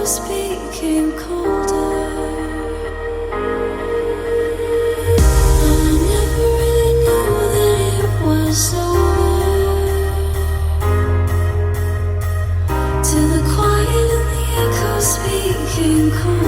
echoes became colder. I never really knew that it was over, till the quiet and the echoes became colder.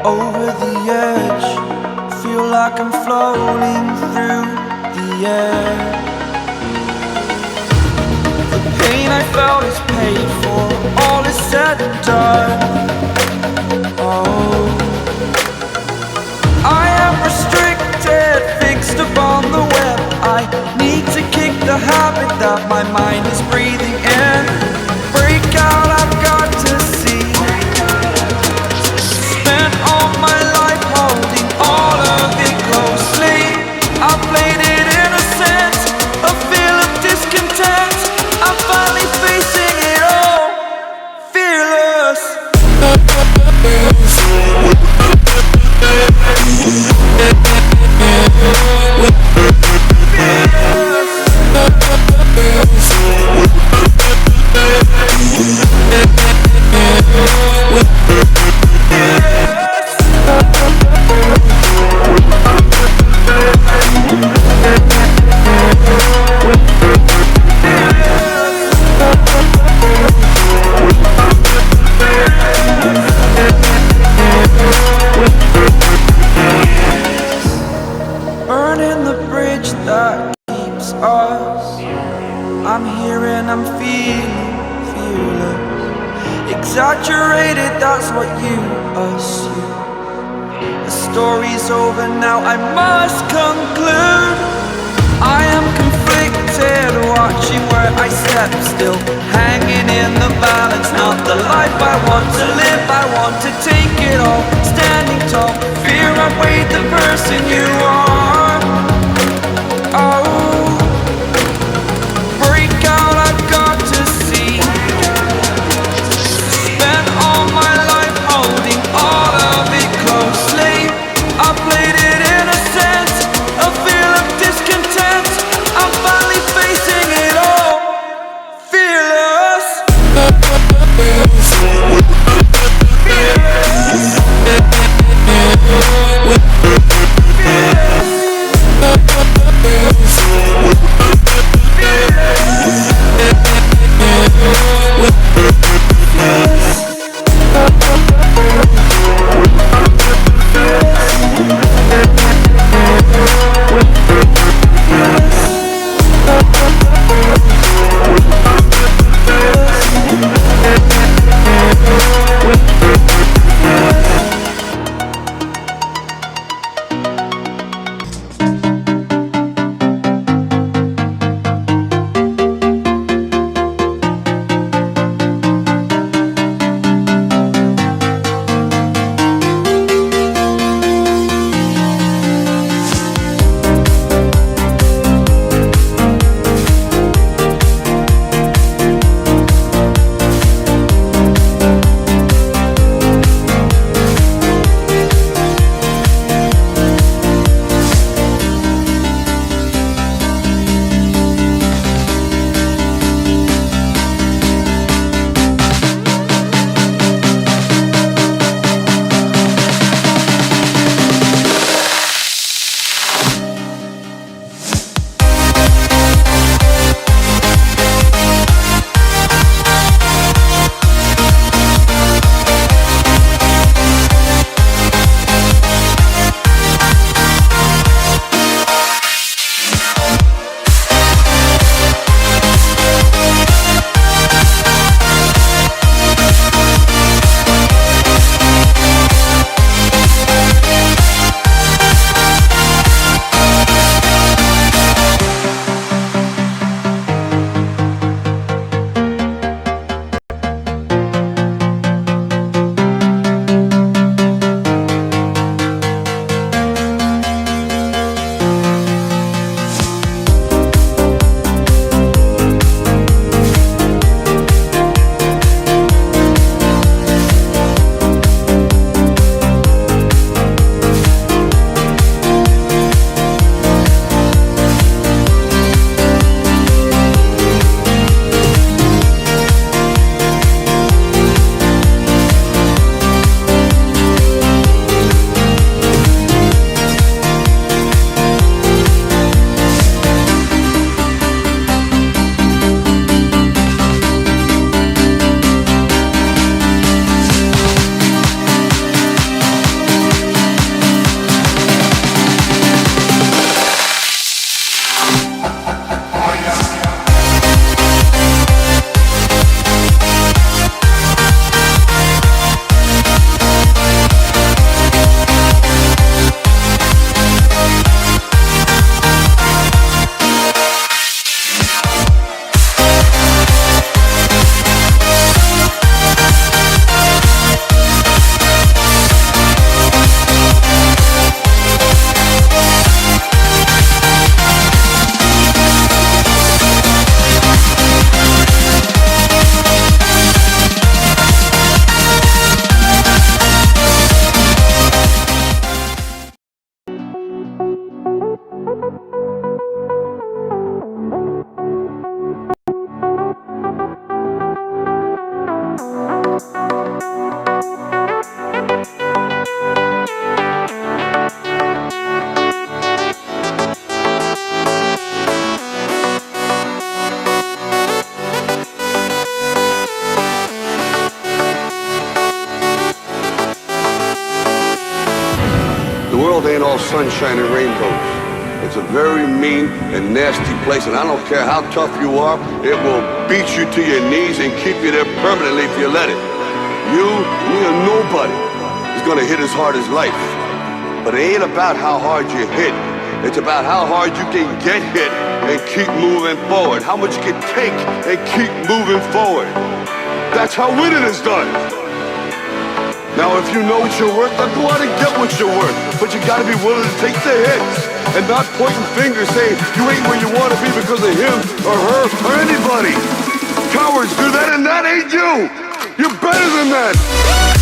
Over the edge, feel like I'm floating through the air. The pain I felt is paid for, all is said and done. Oh, I am restricted, fixed upon the web. I need to kick the habit that my mind is breathing in. Break out, I've got to see. Spent all my life holding all of it closely. I played it innocent, a feel of discontent. I'm finally facing it all, fearless. Burning the bridge that keeps us. I'm here and I'm feeling fearless. Exaggerated, that's what you assume. The story's over now, I must conclude. I am conflicted, watching where I step still, hanging in the balance. Not the life I want to live, I want to take it all. Standing tall, fear I weighed the person you are. Oh, break out, I've got to see. Spent all my life holding all of it closely. I played it innocent, a feel of discontent. I'm finally facing it all, fearless. The world ain't all sunshine and rainbows. It's a very mean and nasty place, and I don't care how tough you are, it will beat you to your knees and keep you there permanently if you let it. You, me, or nobody is gonna hit as hard as life. But it ain't about how hard you hit. It's about how hard you can get hit and keep moving forward. How much you can take and keep moving forward. That's how winning is done. Now, if you know what you're worth, then go out and get what you're worth. But you gotta be willing to take the hits and not pointing fingers saying you ain't where you wanna be because of him or her or anybody. Cowards do that, and that ain't you. You're better than that.